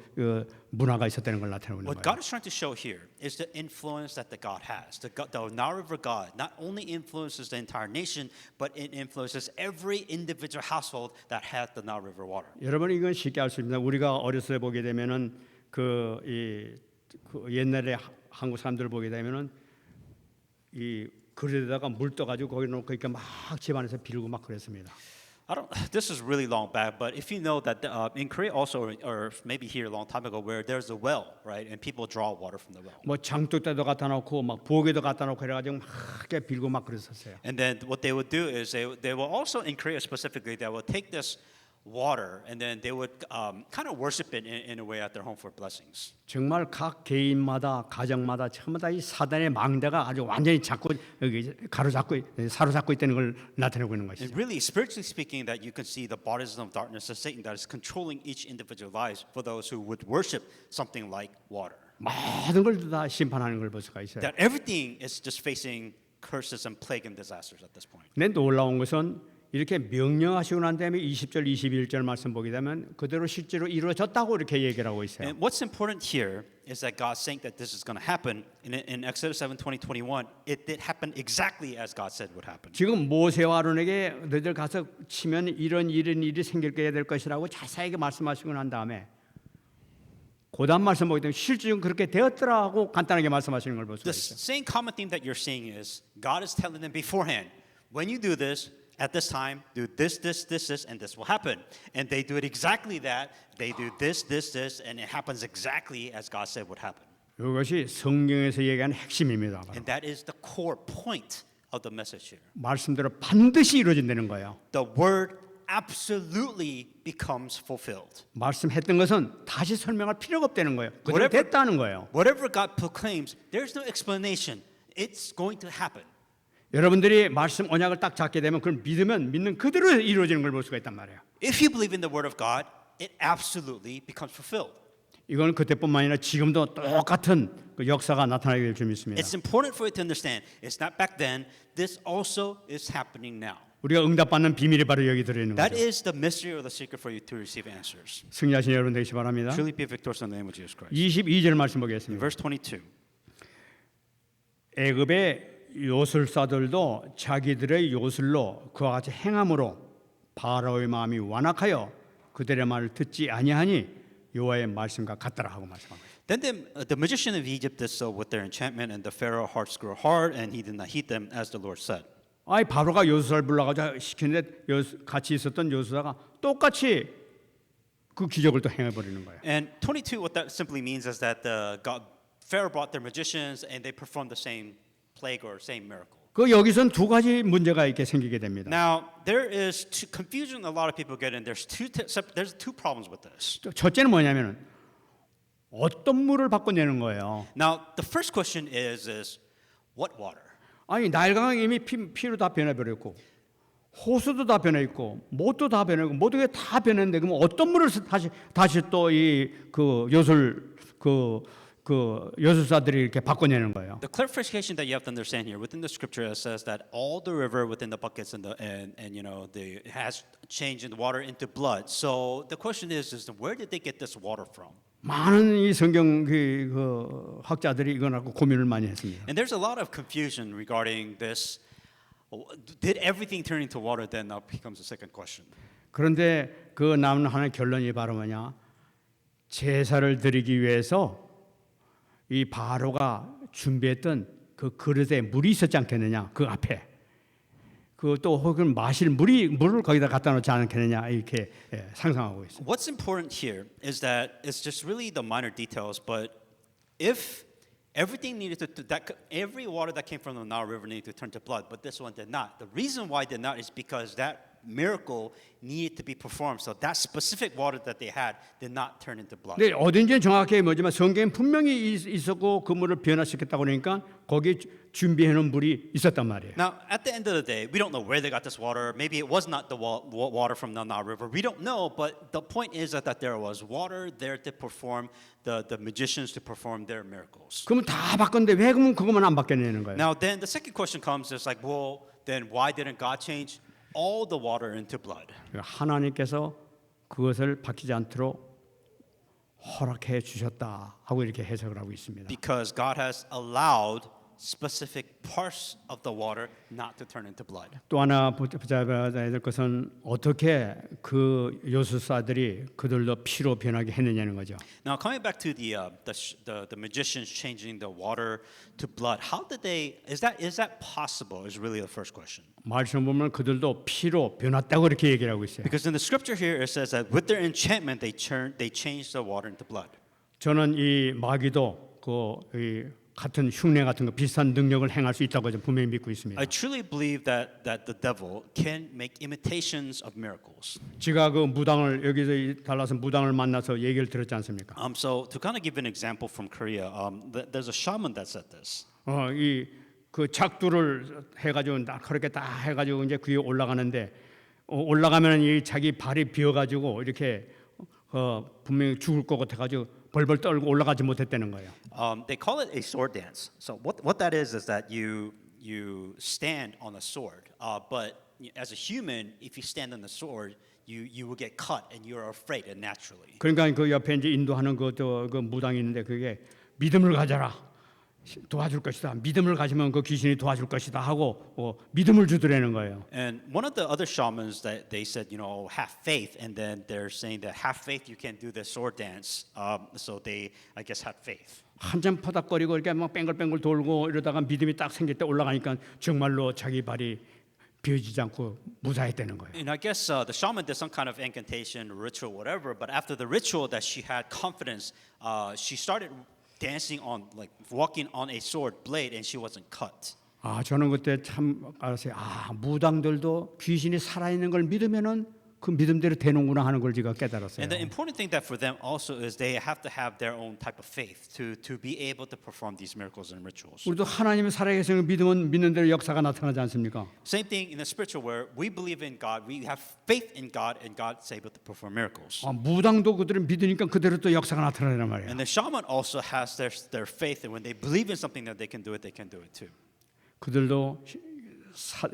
문화가 있었다는 걸 나타내고 있는 What 거예요. God is trying to show here is the influence that the God has. The Nile River God not only influences the entire nation, but it influences every individual household that had the Nile River water. 여러분 이건 쉽게 알 수 있습니다. 우리가 어렸을 때 보게 되면은 그 옛날에 한국 사람들 보게 되면은 이 그릇에다가 물 떠가지고 거기 놓고 이렇게 막 집안에서 빌고 막 그랬습니다. This is really long back, but if you know that in Korea also, or maybe here a long time ago, where there's a well, right, and people draw water from the well. 뭐 장독대도 갖다 놓고 막 부엌에도 갖다 놓고 그래가지고 막 이렇게 빌고 막 그랬었어요. And then what they would do is they will also in Korea specifically they will take this water and then they would kind of worship it in a way at their home for blessings. 정말 각 개인마다 가정마다 전부 다 이 사단의 망대가 아주 완전히 잡고 여기 사로잡고 있다는 걸 나타내고 있는 And 것이죠. really, spiritually speaking, that you can see the bodies of darkness of Satan that is controlling each individual lives for those who would worship something like water. 모든 걸 다 심판하는 걸 볼 수가 있어요. That everything is just facing curses and plague and disasters at this point. 근데 놀라운 것은 이렇게 명령하시고 난 다음에 20절, 21절 말씀 보게 되면 그대로 실제로 이루어졌다고 이렇게 얘기를 하고 있어요. And what's important here is that God's saying that this is going to happen. In Exodus 7, 20, 21, it did happen exactly as God said would happen. 지금 모세와 아론에게 너희들 가서 치면 이런 일이 생길 거야 될 것이라고 자세하게 말씀하시고 난 다음에 고단 말씀 보게 되면 실제로 그렇게 되었더라고 간단하게 말씀하시는 걸 볼 수가 The 있어요. same common theme that you're seeing is God is telling them beforehand, when you do this, at this time, do this, and this will happen. And they do it exactly that. They do this, and it happens exactly as God said would happen. 이것이 성경에서 얘기하는 핵심입니다. And that is the core point of the message here. 말씀대로 반드시 이루어진다는 거예요. The word absolutely becomes fulfilled. 말씀했던 것은 다시 설명할 필요가 없다는 거예요. 그대로 됐다는 거예요. Whatever God proclaims, there's no explanation. It's going to happen. 여러분들이 말씀 언약을 딱 잡게 되면 그걸 믿으면 믿는 그대로 이루어지는 걸 볼 수가 있단 말이에요. If you believe in the word of God, it absolutely becomes fulfilled. 이건 그때뿐만 아니라 지금도 똑같은 그 역사가 나타나게 될 줄 믿습니다. It's important for you to understand. It's not back then. This also is happening now. 우리가 응답받는 비밀이 바로 여기 들어있는 That 거죠. is the mystery or the secret for you to receive answers. 승리하신 여러분 되시기 바랍니다. Truly be victorious in the name of Jesus Christ. 22절 말씀 In 보겠습니다. verse 22. 애굽의 요술사들도 자기들의 요술로 그와 같이 행함으로 바로의 마음이 완악하여 그들의 말을 듣지 아니하니 여호와의 말씀과 같더라 하고 말씀합니다. Then the magician of Egypt did so with their enchantment, and the Pharaoh hearts grew hard, and he did not heed them, as the Lord said. 아이 바로가 요술사를 불러가지고 시켰는데 같이 있었던 요술사가 똑같이 그 기적을 또 행해버리는 거예요. And 22, what that simply means is that Pharaoh brought their magicians, and they performed the same plague or same miracle. 그 여기선 두 가지 문제가 이렇게 생기게 됩니다. Now there is confusion. A lot of people get in. There's two problems with this. 첫째는 뭐냐면은 어떤 물을 바꿔내는 거예요. Now the first question is what water? 아니 나일강은 이미 피로 다 변해버렸고 호수도 다 변해있고 못도 다 변해있고 모든 게 다 변했는데 그럼 어떤 물을 다시 또 이 그 요술 그 그 여술사들이 이렇게 바꿔내는 거예요. The clarification that you have to understand here within the scripture it says that all the river within the buckets and you know the has changed in the water into blood. So the question is where did they get this water from? 많은 이 성경 그 학자들이 이거 갖고 고민을 많이 했습니다. And there's a lot of confusion regarding this. Did everything turn into water? Then now becomes the second question. 그런데 그 남은 하나의 결론이 바로 뭐냐? 제사를 드리기 위해서 이 바로가 준비했던 그 그릇에 물이 있었지 않겠느냐? 그 앞에 그 또 혹은 마실 물을 거기다 갖다 놓지 않겠느냐? 이렇게 상상하고 있어요. What's important here is that it's just really the minor details, but if everything needed to every water that came from the Nile River needed to turn to blood, but this one did not. The reason why it did not is because that miracle needed to be performed. So that specific water that they had did not turn into blood. 근데 어딘지는 정확히 뭐지만 성경에 분명히 있었고 그 물을 변화시켰다고 그러니까 거기에 준비해 놓은 물이 있었단 말이에요. Now, at the end of the day, we don't know where they got this water. Maybe it was not the water from the Nile River. We don't know, but the point is that there was water there to perform the magicians to perform their miracles. 그러면 다 바꿨는데 왜 그러면 그것만 안 바뀌는 거예요? Now, then the second question comes is like, well, then why didn't God change all the water into blood? 하나님께서 그것을 바뀌지 않도록 허락해 주셨다 하고 이렇게 해석을 하고 있습니다. Because God has allowed specific parts of the water not to turn into blood. 또 하나 붙잡아야 될 것은 어떻게 그 요술사들이 그들도 피로 변하게 했느냐는 거죠. Now coming back to the magicians changing the water to blood, how did they? Is that possible? Is really the first question. 말씀 보면 그들도 피로 변했다고 이렇게 얘기를 하고 있어요. Because in the scripture here it says that with their enchantment they changed the water into blood. 저는 이 마귀도 이 같은 흉내 같은 거 비슷한 능력을 행할 수 있다고 저는 분명히 믿고 있습니다. I truly believe that the devil can make imitations of miracles. 제가 그 무당을 여기서 달라서 무당을 만나서 얘기를 들었지 않습니까? So to kind of give an example from Korea, there's a shaman that said this. 이 그 작두를 해가지고 그렇게 딱 해가지고 이제 그 위에 올라가는데 올라가면 이 자기 발이 비어가지고 이렇게 분명히 죽을 것 같아가지고 벌벌 떨고 올라가지 못했다는 거예요. They call it a sword dance. So what that is that you stand on a sword, but as a human, if you stand on the sword, you will get cut and you're afraid and naturally. 그러니까 그 옆에 이제 인도하는 그 무당이 있는데 그게 믿음을 가져라. 도와줄 것이다. 믿음을 가지면 그 귀신이 도와줄 것이다 하고 믿음을 주더라는 거예요. And one of the other shamans that they said, have faith, and then they're saying that have faith, you can do the sword dance. So they, I guess, had faith. 한참 퍼닥거리고 이렇게 막 뺑글뺑글 돌고 이러다가 믿음이 딱 생길 때 올라가니까 정말로 자기 발이 비어지지 않고 무사했다는 거예요. And I guess the shaman did some kind of incantation, ritual, whatever. But after the ritual, that she had confidence, she started dancing on, like walking on a sword blade, and she wasn't cut. 저는 그때 참 알았어요. 무당들도 귀신이 살아있는 걸 믿으면은 그 믿음대로 되는구나 하는 걸 제가 깨달았어요. And the important thing that for them also is they have to have their own type of faith to be able to perform these miracles and rituals. 우리도 하나님이 살아계시는 믿으면 믿는 대로 역사가 나타나지 않습니까? Same thing in the spiritual where we believe in God, we have faith in God, and God's able to perform miracles. 무당도 그들은 믿으니까 그대로 또 역사가 나타나란 말이에요. And the shaman also has their faith, and when they believe in something that they can do it too. 그들도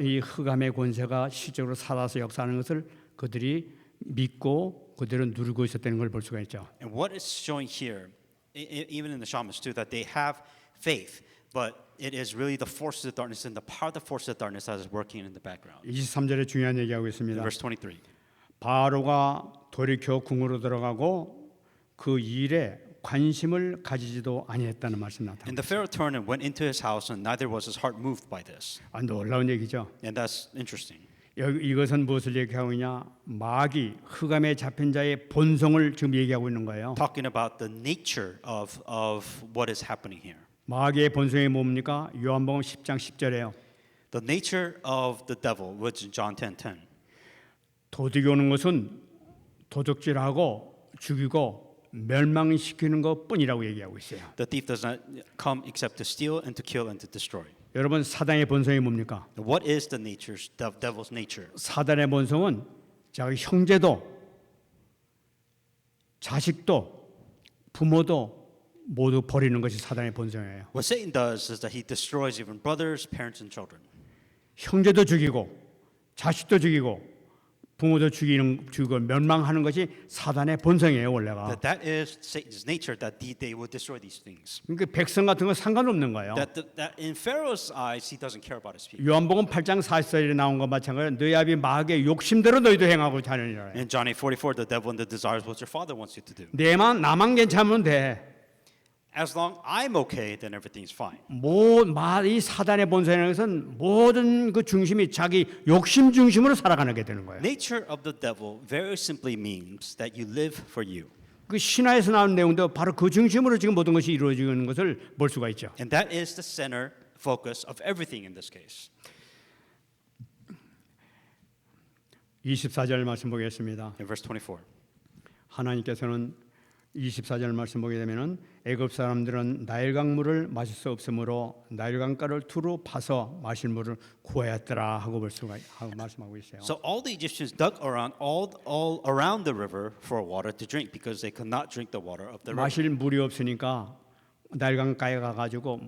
이 흑암의 권세가 실적으로 살아서 역사하는 것을 그들이 믿고 그대로 누리고 있었다는 걸 볼 수가 있죠. And what is showing here, even in the shamans too, that they have faith, but it is really the forces of darkness and the power of the forces of darkness that is working in the background. 23절에 중요한 얘기하고 있습니다. Verse 23. 바로가 돌이켜 궁으로 들어가고 그 일에 관심을 가지지도 아니했다는 말씀 나타납니다. And the Pharaoh turned and went into his house, and neither was his heart moved by this. 놀라운 얘기죠. And that's interesting. 이것은 무엇을 얘기하고 있냐? 마귀 흑암에 잡힌 자의 본성을 지금 얘기하고 있는 거예요. Talking about the nature of what is happening here. 마귀의 본성이 뭡니까? 요한복음 10장 10절에요. The nature of the devil, which is John 10:10. 도둑이 오는 것은 도둑질하고 죽이고 멸망시키는 것뿐이라고 얘기하고 있어요. The thief does not come except to steal and to kill and to destroy. 여러분 사단의 본성이 뭡니까? What is the devil's nature? 사단의 본성은 자기 형제도 자식도 부모도 모두 버리는 것이 사단의 본성이에요. What Satan does is that he destroys even brothers, parents, and children. 형제도 죽이고 자식도 죽이고 부모도 죽이고 멸망하는 것이 사단의 본성이에요, 원래가. That is Satan's nature, that they will destroy these things. 그러니까 백성 같은 건 상관없는 거예요. That in Pharaoh's eyes, he doesn't care about his people. 요한복음 8장 44절에 나온 것 마찬가지로 너희 아비 마귀의 욕심대로 너희도 행하고 자느니라. In John 8:44, the devil and the desires what your father wants you to do. 나만 괜찮으면 돼. As long I'm okay, then everything's fine. 이 사단의 본성이라는 것은 모든 그 중심이 자기 욕심 중심으로 살아가게 되는 거예요. Nature of the devil very simply means that you live for you. 그 신화에서 나오는 내용도 바로 그 중심으로 지금 모든 것이 이루어지는 것을 볼 수가 있죠. And that is the center focus of everything in this case. 24절 말씀 보겠습니다. In verse 24. 하나님께서는 24절 말씀 보게 되면은 애굽 사람들은 나일강 물을 마실 수 없으므로 나일강가를 두루 파서 마실 물을 구하였더라 하고 말씀하고 있어요. So all the Egyptians dug around all around the river for water to drink because they could not drink the water of the river. 마실 물이 없으니까 나일강가에 가가지고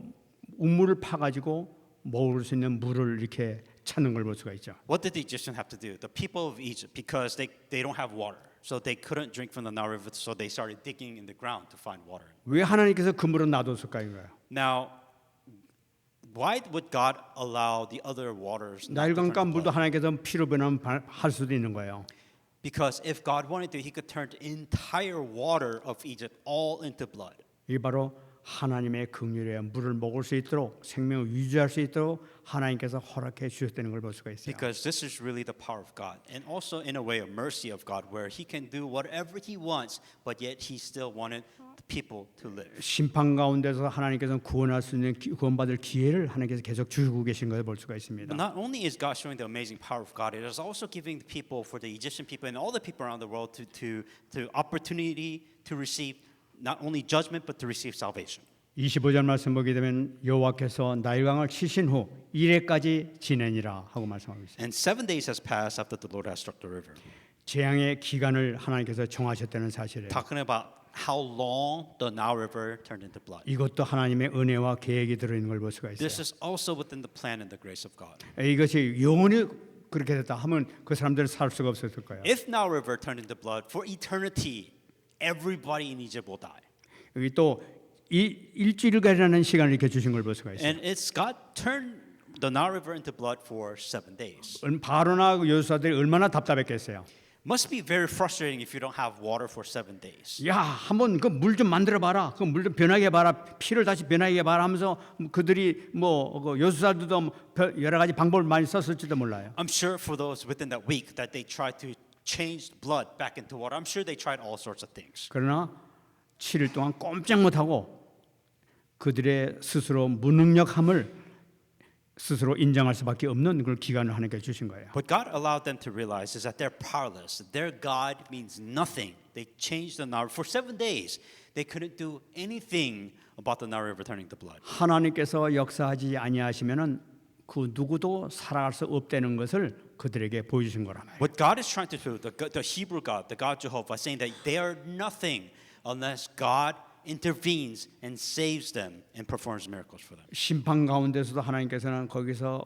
우물을 파가지고 먹을 수 있는 물을 이렇게 찾는 걸 볼 수가 있죠. What did the Egyptians have to do? The people of Egypt, because they don't have water, so they couldn't drink from the Nile River, so they started digging in the ground to find water. 왜 하나님께서 그 물을 놔뒀을까 이거예요. Now, why would God allow the other waters? not to turn 나일강가 to 물도 blood? 하나님께서 피로 변하면 할 수도 있는 거예요. Because if God wanted to, He could turn the entire water of Egypt all into blood. 이게 바로 하나님의 긍휼이에요. 물을 먹을 수 있도록 생명을 유지할 수 있도록 하나님께서 허락해 주셨다는 걸 볼 수가 있어요. Because this is really the power of God, and also in a way a mercy of God, where He can do whatever He wants, but yet He still wanted the people to live. 심판 가운데서 하나님께서 구원할 수 있는 구원받을 기회를 하나님께서 계속 주고 계신 것을 볼 수가 있습니다. But not only is God showing the amazing power of God, it is also giving the people, for the Egyptian people and all the people around the world, to opportunity to receive not only judgment but to receive salvation. 25절 말씀 보게 되면 여호와께서 나일강을 치신 후 이레까지 지내니라 하고 말씀하고 있어요. And 7 days has passed after the Lord has struck the river. 재앙의 기간을 하나님께서 정하셨다는 사실이에요. Talking about how long the Nile River turned into blood. 이것도 하나님의 은혜와 계획이 들어있는 걸 볼 수가 있어요. This is also within the plan and the grace of God. 이것이 영원히 그렇게 됐다 하면 그 사람들은 살 수가 없었을 거예요. If Nile River turned into blood for eternity, everybody in Egypt will die. 여기 또 일주일간이라는 시간을 이렇게 주신 걸 볼 수가 있어요. And it's God turned the Nile River into blood for 7 days. 바로나 여호수아들이 얼마나 답답했겠어요. Must be very frustrating if you don't have water for 7 days. 야, 한번 그 물 좀 만들어 봐라. 그 물 좀 변하게 봐라. 피를 다시 변하게 봐라 하면서 그들이 뭐 여호수아들도 여러 가지 방법을 많이 썼을지도 몰라요. I'm sure for those within that week that they tried to change blood back into water. I'm sure they tried all sorts of things. 그러나 7일 동안 꼼짝 못하고 그들의 스스로 무능력함을 스스로 인정할 수밖에 없는 그런 기간을 하나님께 주신 거예요. What God allowed them to realize is that they're powerless. Their God means nothing. They changed the Nile for 7 days. They couldn't do anything about the Nile River turning to blood. 하나님께서 역사하지 아니하시면은 그 누구도 살아갈 수 없다는 것을 그들에게 보여주신 거라나요. What God is trying to do, the Hebrew God, the God Jehovah, saying that they are nothing unless God intervenes and saves them and performs miracles for them. 심판 가운데서도 하나님께서는 거기서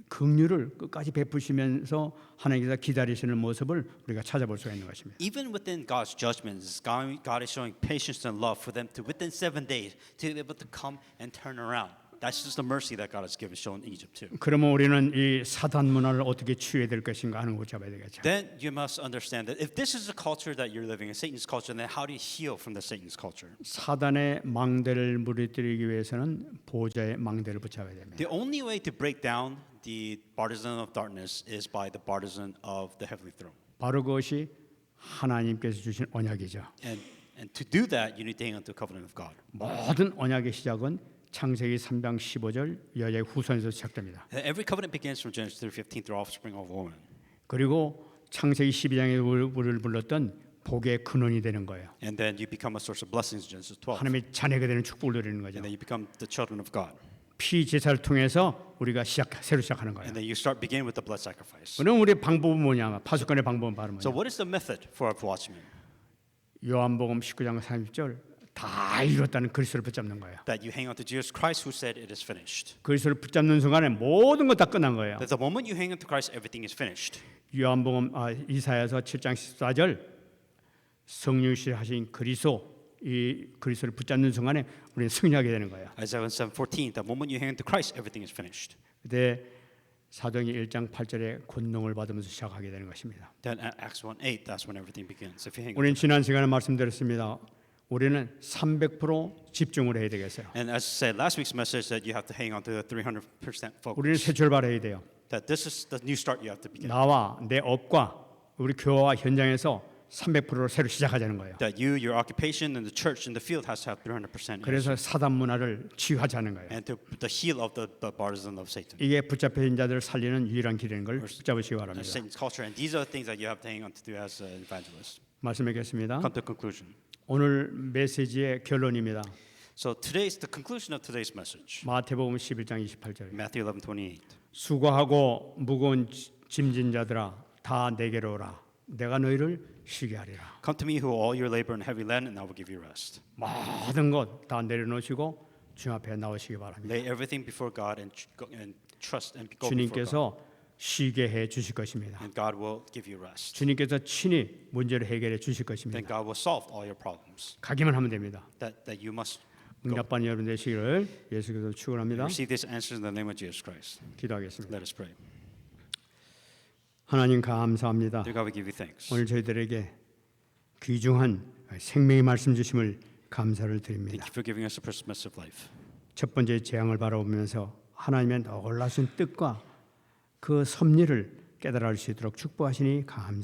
긍휼을 끝까지 베푸시면서 하나님께서 기다리시는 모습을 우리가 찾아볼 수가 있는 것입니다. Even within God's judgments, God is showing patience and love for them to, within 7 days, to be able to come and turn around. That's just the mercy that God has given, shown Egypt too. 그러면 우리는 이 사단 문화를 어떻게 치유해야 될 것인가 하는 걸 잡아야 되겠죠. Then you must understand that if this is the culture that you're living in, Satan's culture, then how do you heal from the Satan's culture? 사단의 망대를 무너뜨리기 위해서는 보좌의 망대를 붙잡아야 됩니다. The only way to break down the partisan of darkness is by the partisan of the heavenly throne. 바로 그것이 하나님께서 주신 언약이죠. And to do that, you need to hang on to the covenant of God. 모든 언약의 시작은 창세기 3장 15절 여자의 후손에서 시작됩니다. Every covenant begins from Genesis 3:15 through offspring of woman. 그리고 창세기 12장에 우리를 불렀던 복의 근원이 되는 거예요. And then you become a source of blessings in Genesis 12. 하나님의 자녀가 되는 축복을 누리는 거죠. And then you become the children of God. 피 제사를 통해서 우리가 새로 시작하는 거예요. And then you begin with the blood sacrifice. 그럼 우리의 방법은 뭐냐? 파수꾼의 방법은 바로 So 뭐냐? what is the method for a watchman? 요한복음 19장 30절 다 이뤘다는 그리스도를 붙잡는 거예요. That you hang on to Jesus Christ who said it is finished. 그리스도를 붙잡는 순간에 모든 것 다 끝난 거예요. That the moment you hang on to Christ, everything is finished. 요한복음 이사야서 7장 14절 성령이 하신 그리스도 이 그리스도를 붙잡는 순간에 우리는 승리하게 되는 거예요. Isaiah 7:14. The moment you hang on to Christ, everything is finished. 그때 사도행전 1장 8절에 권능을 받으면서 시작하게 되는 것입니다. Then at Acts 1:8, that's when everything begins. If you hang on. 우리는 지난 시간에 말씀드렸습니다. 우리는 300% 집중을 해야 되겠어요. And as I said last week's message, that you have to hang on to the 300% 우리는 focus. 새 출발해야 돼요. That this is the new start you have to begin. 나와 내 업과 우리 교회와 현장에서 300%를 새로 시작하자는 거예요. That you, your occupation, and the church in the field has to have 300%. 그래서 사단 문화를 치유하자는 거예요. And to the heel of the partisan of Satan. 이게 붙잡힌 자들을 살리는 유일한 길인 걸 붙잡으시기 And 바랍니다. Satan's culture, and these are the things that you have to hang on to do as an evangelist. 말씀하겠습니다. Come to conclusion. 오늘 메시지의 결론입니다. So today's the conclusion of today's message. 마태복음 11장 28절. Matthew 11:28. 수고하고 무거운 짐진 자들아 다 내게로 오라. 내가 너희를 쉬게 하리라. Come to me who all your labor and heavy laden, and I will give you rest. 모든 것 다 내려놓으시고 주 앞에 나오시기 바랍니다. Lay everything before God and trust and go before God. 주님께서 쉬게 해 주실 것입니다. And God will give you rest. 주님께서 친히 문제를 해결해 주실 Then 것입니다. God will solve all your problems. 가기만 하면 됩니다. That you must 응답받는 여러분 되시기를 예수께서 축원합니다. receive these answers in the name of Jesus Christ. 기도하겠습니다. Let us pray. 하나님 감사합니다. Dear God, we give you thanks. 오늘 저희들에게 귀중한 생명의 말씀 주심을 감사를 Thank 드립니다. you for giving us the precious message of life. 첫 번째 재앙을 바라보면서 하나님의 놀라신 뜻과 그 섭리를 깨달을 수 있도록 축복하시니 감사합니다.